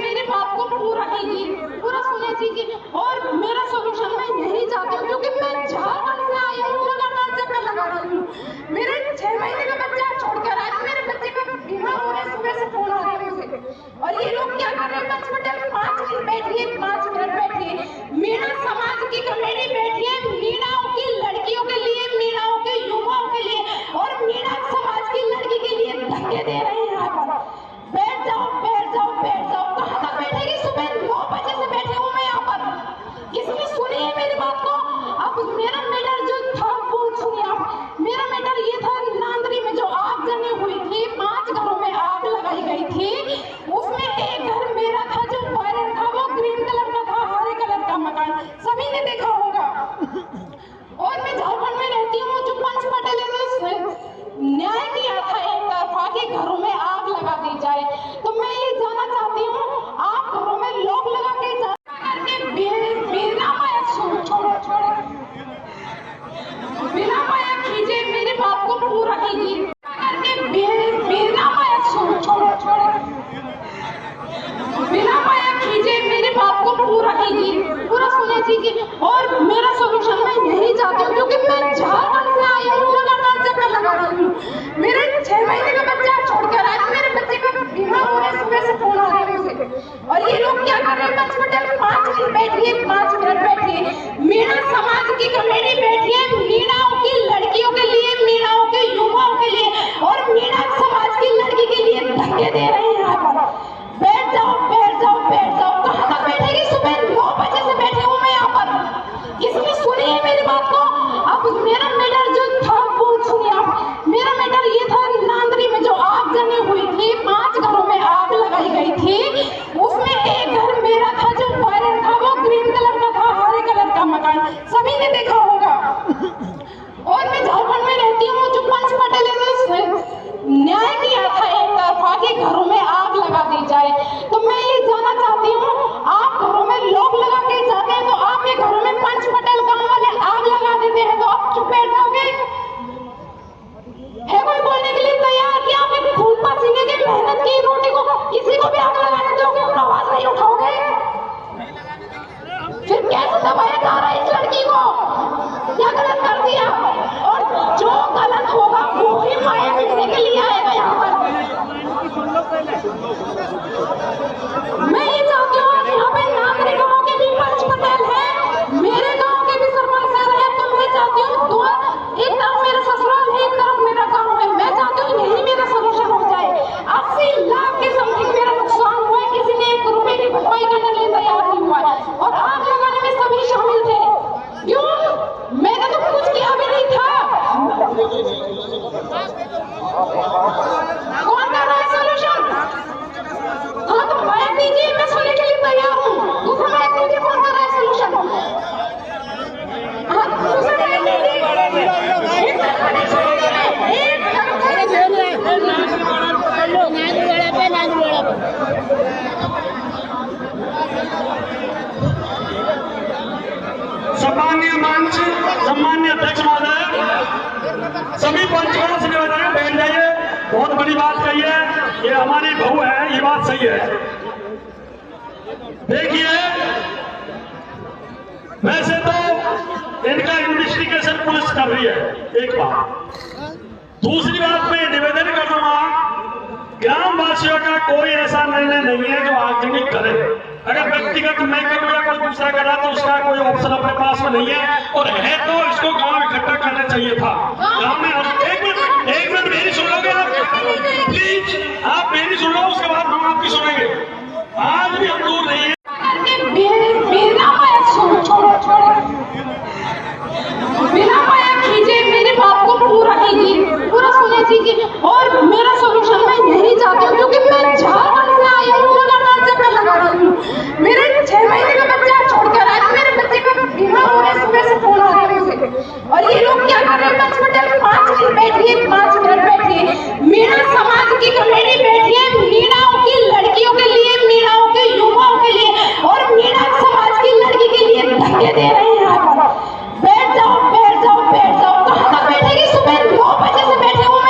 मेरे बात को पूरा कीजिए, पूरा सुने दीजिए। और मेरा सोल्यूशन मैं यही चाहती हूँ, क्योंकि मैं झारखंड से आई हूँ, लगातार चक्कर लगा रही हूँ। मेरे 6 महीने का बच्चा छोड़कर आज मेरे बच्चे का बीमार हो रहे, सुबह से फोन आ रहे हैं मुझे। और ये लोग क्या कर रहे हैं, हॉस्पिटल 5 मिनट बैठिए, 5 मिनट बैठिए। मीणा समाज की कमेटी बैठी है मीणाओं की लड़कियों के लिए, मीणाओं के युवाओं के लिए, और मीणा समाज की लड़की के लिए धक्के दे रहे हैं। यहाँ पर बैठ जाओ, बैठ जाओ, बैठ जाओ। कहाँ तक बैठेगी? सुबह 9 बजे से बैठी हूँ मैं यहाँ पर। किसने सुनी है मेरी बात को? अब मेरा मैटर जो था वो सुनिए आप। मेरा मैटर ये था, नांदरी में जो आगजनी हुई थी, 5 घरों में आग लगाई गई थी। उसमें एक घर मेरा था जो वायरल था, वो ग्रीन कलर का था, हरे कलर का मकान, सभी ने देखा होगा। और मैं झारखंड में रहती हूँ, जो पंच पटेल ने न्याय किया था एक तरफा के घरों में आग लगा दी जाए। तो मैं ये जानना चाहती हूँ, आप घरों में लोग लगा के बिना माया कीजिए, मेरी बात को पूरा कीजिए। बिना माया कीजिए, मेरी बात को पूरा कीजिए, पूरा सुने दीजिए। और मेरा सोल्यूशन मैं यही चाहती हूँ, क्योंकि मैं झारखंड से आई हूँ, लगातार चक्कर लगा रही हूँ। मेरे 6 महीने का बच्चा छोड़कर आज मेरे बच्चे का बीमार हो रहे, सुबह से फोन आ रहे हैं मुझे। और ये लोग क्या कर रहे हैं, हॉस्पिटल 5 मिनट बैठिए, 5 मिनट बैठिए। मीणा समाज की कमेटी बैठी है मीणाओं की लड़कियों के लिए, मीणाओं के युवाओं के लिए, और मीणा समाज की लड़की के लिए धक्के दे रहे हैं। यहाँ पर बैठ जाओ, बैठ जाओ, बैठ जाओ। कहाँ तक बैठेगी? सुबह 9 बजे से बैठी हूँ मैं यहाँ पर। किसने सुनी है मेरी बात को? अब मेरा मैटर जो था वो सुनिए आप। मेरा मैटर ये था, नांदरी में जो आगजनी हुई थी, 5 घरों में आग लगाई गई थी। उसमें एक घर मेरा था जो वायरल था, वो ग्रीन कलर का था, हरे कलर का मकान, सभी ने देखा होगा। और मैं झारखंड में रहती हूँ, जो पंच पटेल ने न्याय किया था एक तरफा के घरों में आग लगा दी जाए। तो मैं ये जानना चाहती हूँ, आप घरों में लोग लगा के जाते हैं, तो आपके घरों में पंच पटेल गांव वाले आग लगा देते हैं, तो आप चुप बैठ जाओगे? है कोई बोलने के लिए तैयार कि आप एक खून पसीने की मेहनत की रोटी को किसी को भी आग लगाने दोगे और आवाज नहीं उठाओगे? फिर कैसे दबाया जा रहा है इस लड़की को? क्या गलत कर दिया? और जो गलत होगा वो ही माया देने के लिए आएगा यहाँ पर। मैं ये चाहती हूँ, यहाँ पे नागरिक गाँव के भी पंच पटेल है, मेरे गाँव के भी सरपंच सर है। तो मैं चाहती हूँ, एक तरफ मेरा ससुराल है, एक तरफ मेरा गाँव है। मैं चाहती हूँ यही मेरा सोल्यूशन हो जाए। 80 लाख के समथिंग मेरा नुकसान हुआ है, किसी ने 1 रुपए की भरपाई करने के लिए तैयार नहीं हुआ है। और आग लगाने में सभी शामिल थे। क्यों? मैंने तो कुछ किया भी नहीं था। कौन कर रहा है सोल्यूशन? हाँ तो माइक दीजिए, मैं सुनने के लिए तैयार हूँ। दूसरा माइक दीजिए, कौन कर रहा है सोल्यूशन? हाँ दूसरा माइक दीजिए। सम्मान्य मंच, सम्मान्य अध्यक्ष महोदय, सभी पंचों से निवेदन है, बैठ जाइए। बहुत बड़ी बात कही है, ये हमारी बहू है, ये बात सही है। देखिए, वैसे तो इनका इन्वेस्टिगेशन पुलिस कर रही है, एक बात। दूसरी बात मैं निवेदन करूंगा, ग्रामवासियों का कोई ऐसा निर्णय नहीं है जो आगजनी करे। अगर व्यक्तिगत मैं करूँ या कोई दूसरा करा तो उसका कोई ऑप्शन अपने पास में नहीं है, और है तो इसको गांव इकट्ठा करना चाहिए था। गांव में एक मिनट मेरी सुन लोगे आप? प्लीज आप मेरी सुन लो, उसके बाद हम आपकी सुनेंगे। आज भी हम दूर नहीं है। बिना माया कीजिए, मेरी बात को पूरा कीजिए, पूरा सुने दीजिए। और मेरा सोल्यूशन मैं यही चाहती हूँ, क्योंकि मैं झारखंड से आई हूँ, लगातार चक्कर लगा रही हूँ। मेरे 6 महीने का बच्चा छोड़कर आज मेरे बच्चे का बीमार हो रहे, सुबह से फोन आ रहे हैं मुझे। और ये लोग क्या कर रहे हैं, हॉस्पिटल 5 मिनट बैठिए, 5 मिनट बैठिए। मीणा समाज की कमेटी बैठी है मीणाओं की लड़कियों के लिए, मीणाओं के युवाओं के लिए, और मीणा समाज की लड़की के लिए धक्के दे रहे हैं। यहाँ पर बैठ जाओ, बैठ जाओ, बैठ जाओ। कहाँ तक बैठेगी? सुबह 9 बजे से बैठे हूँ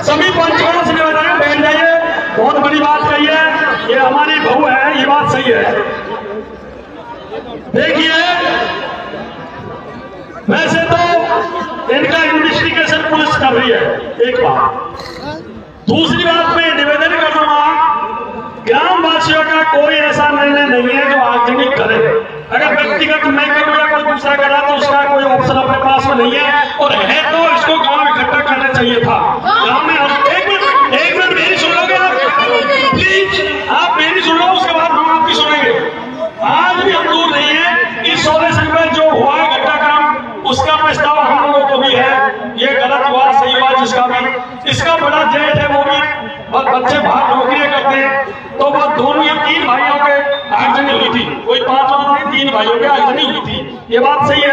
सभी पंचों से निवेदन है, बैठ जाइए। बहुत बड़ी बात कही है, ये हमारी बहू है, ये बात सही है। देखिए, वैसे तो इनका इन्वेस्टिगेशन पुलिस कर रही है, एक बात। दूसरी बात मैं निवेदन कर दूंगा, ग्रामवासियों का कोई ऐसा निर्णय नहीं है जो आगजनी करे। अगर व्यक्तिगत मैं करूं या कोई दूसरा करा तो उसका कोई ऑप्शन अपने पास में नहीं है, और है तो इसको गांव इकट्ठा करना चाहिए था। गांव में एक मिनट मेरी सुन लोगे आप, प्लीज आप मेरी सुन लो, उसके बाद हम आपकी सुनेंगे। आज भी हम दूर नहीं है कि 16 में जो हुआ घटना काम, उसका प्रस्ताव हम लोगों को भी है। ये गलत हुआ सही हुआ जिसका भी, इसका बड़ा जेठ है वो भी, और बच्चे बाहर नौकरियां करते हैं, तो वो दोनों ये 3 भाइयों के आगजनी हुई थी, कोई 5 नहीं 3 भाइयों के आगजनी हुई थी। ये बात सही है।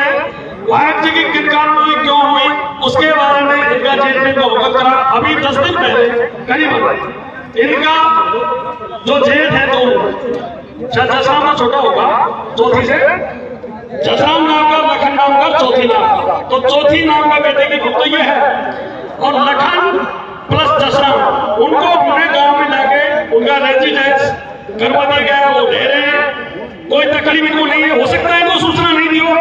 आगजनी किन कारणों में क्यों हुई उसके बारे में इनका जेठ ने अवगत करा। अभी 10 दिन पहले करीब इनका जो जेठ है तो जसराम में छोटा होगा, चौथी से जसराम नाम का, लखन नाम का, चौथी नाम का, तो चौथी नाम का बेटे की तो ये है, और लखन प्लस जसराम उनको हमने गांव में लाके उनका रेजिडेंस करवा दिया गया, वो ले रहे हैं, कोई तकलीफ इनको नहीं है। हो सकता है इनको सूचना नहीं दी हो,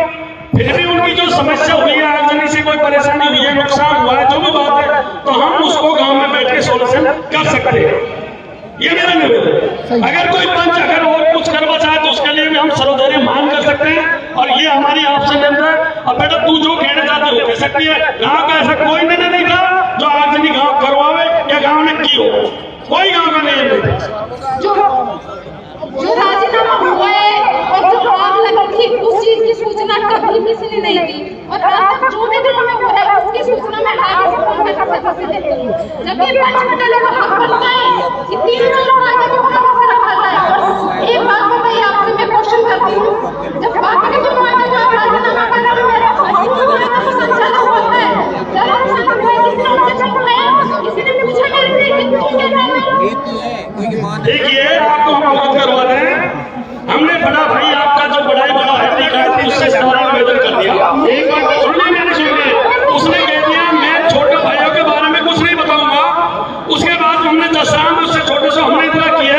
फिर भी उनकी जो समस्या हुई है, आगजनी से कोई परेशानी हुई है, नुकसान हुआ है, जो भी बात है, तो हम उसको गांव में बैठ के सोल्यूशन कर सकते हैं। ये मेरा निवेदन। अगर कोई पंच अगर और कुछ करवा चाहे तो उसके लिए भी हम सर्वोदय मांग कर सकते हैं, और ये हमारी आपसे निवेदन है। अब बेटा तू जो कहना चाहते हो कह सकती है। गांव का ऐसा कोई निर्णय नहीं था जो आगजनी गांव करवावे या गांव ने की हो, कोई गांव का नहीं था। जो राजीनामा हुआ है और जो आग लगी थी उस चीज की सूचना कभी किसी ने नहीं दी, और आज तक जो भी दिनों में हो रहा है उसकी सूचना मैं आगे से फोन कर सकती हूँ। जबकि पंचमंडलों का हक बनता है कि 3 लोग आगे को बड़ा फर्क आता है। और एक बात बताइए आपसे मैं क्वेश्चन करती हूँ, जब बाकी के जो राजीनामा कर रहे हैं मेरा संचालन होता है, जरा किसी ने उनके साथ बुलाया, किसी ने पूछा मेरे से कि तुम क्या कर रहे हो। देखिए आपको हम अवगत करवा दें, हमने बड़ा भाई आपका जो बड़ा है उससे सारा निवेदन कर दिया। एक बार सुनने मैंने सुनिए, उसने कह दिया मैं छोटे भाइयों के बारे में कुछ नहीं बताऊंगा। उसके बाद हमने जसराम उससे छोटे से हमने इतना किया,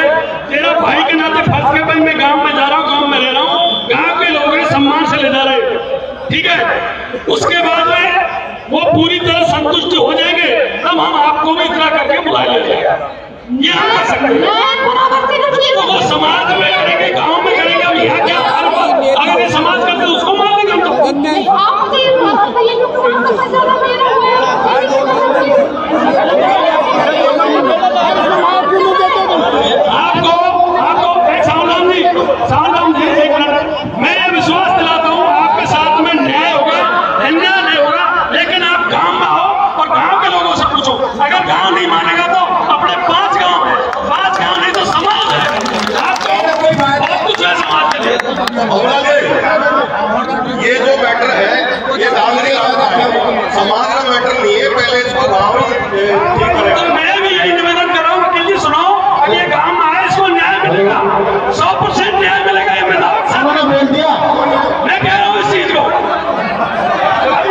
तेरा भाई के नाते फंस के भाई मैं गांव में जा रहा हूँ, गांव में रह रहा हूँ, गांव के लोग सम्मान से ले जा रहे, ठीक है। उसके बाद में वो पूरी तरह संतुष्ट हो जाएंगे, तब हम आपको भी इतना करके बुला लेंगे। ये हम कर सकते हैं, तो वो समाज में करेंगे, गांव में करेंगे, अब यहाँ क्या अगर ये समाज करते तो उसको मार देंगे हम तो। सावधान जी एक मिनट, मैं ये विश्वास दिलाता हूँ आपके साथ में न्याय होगा, अन्याय नहीं होगा, लेकिन आप गांव में आओ और गांव के लोगों से पूछो। अगर गांव नहीं मानेगा तो अपने 5 गांव है, 5 गांव नहीं तो समाज है, आपको बहुत कुछ है समाज के लिए। ये जो मैटर है ये समाज का मैटर नहीं है, पहले इसको गाँव ठीक करेगा। तो मैं भी यही निवेदन कर रहा हूँ, वकील जी सुनो, अगर ये गांव में आए इसको न्याय मिलेगा, 100% न्याय मिलेगा। ये मैं कह रहा हूँ इस चीज को,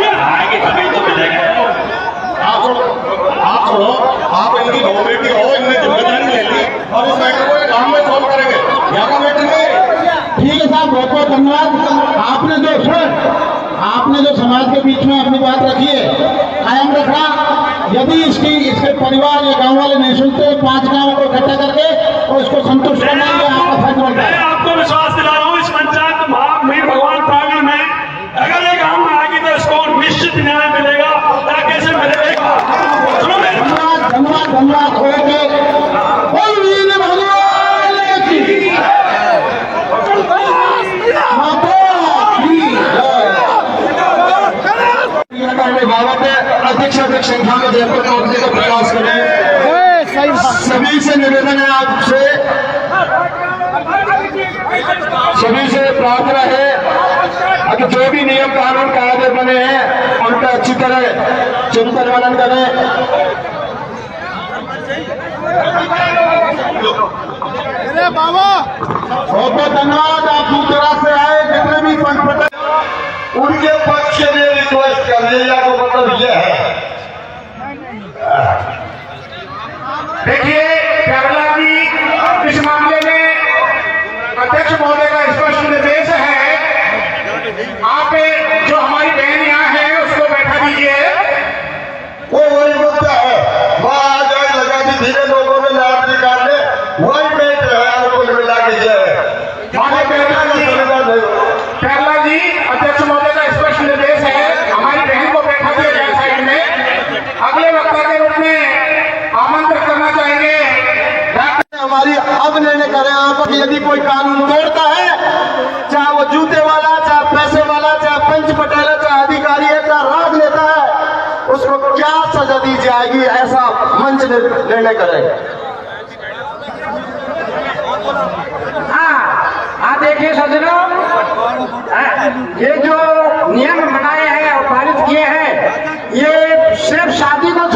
ये आएगी तभी तो मिलेगा। आप सुनो, आप इनकी गवर्नमेंट की हो, इनने जिम्मेदारी ले ली और इस मैटर को गांव में सॉल्व करेंगे, यहाँ का मैटर नहीं। ठीक है साहब, बहुत बहुत धन्यवाद। आपने जो समाज के बीच में अपनी बात रखी है कायम रखना। यदि इसके परिवार या गांव वाले नहीं सुनते, 5 गांवों को इकट्ठा करके और इसको संतुष्ट करना ये आपका फर्ज बनता है। मैं आपको विश्वास दिला रहा हूँ, इस पंचायत में भगवान प्राणी में अगर ये गांव में आएगी तो इसको निश्चित न्याय मिलेगा। कैसे मिलेगा? सुनो धन्यवाद धन्यवाद धन्यवाद। अधिक संख्या में देखकर पहुंचने का प्रयास करें। सभी से निवेदन है, आपसे सभी से प्रार्थना है कि जो भी नियम कानून कायदे बने हैं उनका अच्छी तरह चिंतन मनन करें। बहुत बहुत धन्यवाद। आप दूर दराज से आए, जितने भी पंच उनके पक्ष में रिक्वेस्ट कर दिया तो मतलब यह है देखिए केरला जी, इस मामले में अध्यक्ष महोदय का स्पष्ट निर्देश है, आप जो हमारी बहन यहाँ है उसको बैठा दीजिए। वो वही मुद्दा है, वहाँ आ जाए लगा दी धीरे लोगों ने नाम निकालने, वही बैठ रहे हैं कुल मिला के ये माननीय केरला जी, अध्यक्ष महोदय का स्पष्ट निर्देश है, हमारी बहन को बैठा दिया जाए साइड में। अगले वक्ता के रूप में आमंत्रित करना चाहेंगे हमारी अब निर्णय करें आप कि यदि कोई कानून तोड़ता है, चाहे वो जूते वाला, चाहे पैसे वाला, चाहे पंच पटेला, चाहे अधिकारी है, चाहे राज नेता है, उसको क्या सजा दी जाएगी, ऐसा मंच निर्णय करें। हाँ देखिए सज्जनों, ये जो नियम बनाए हैं और पारित किए हैं, ये सिर्फ शादी को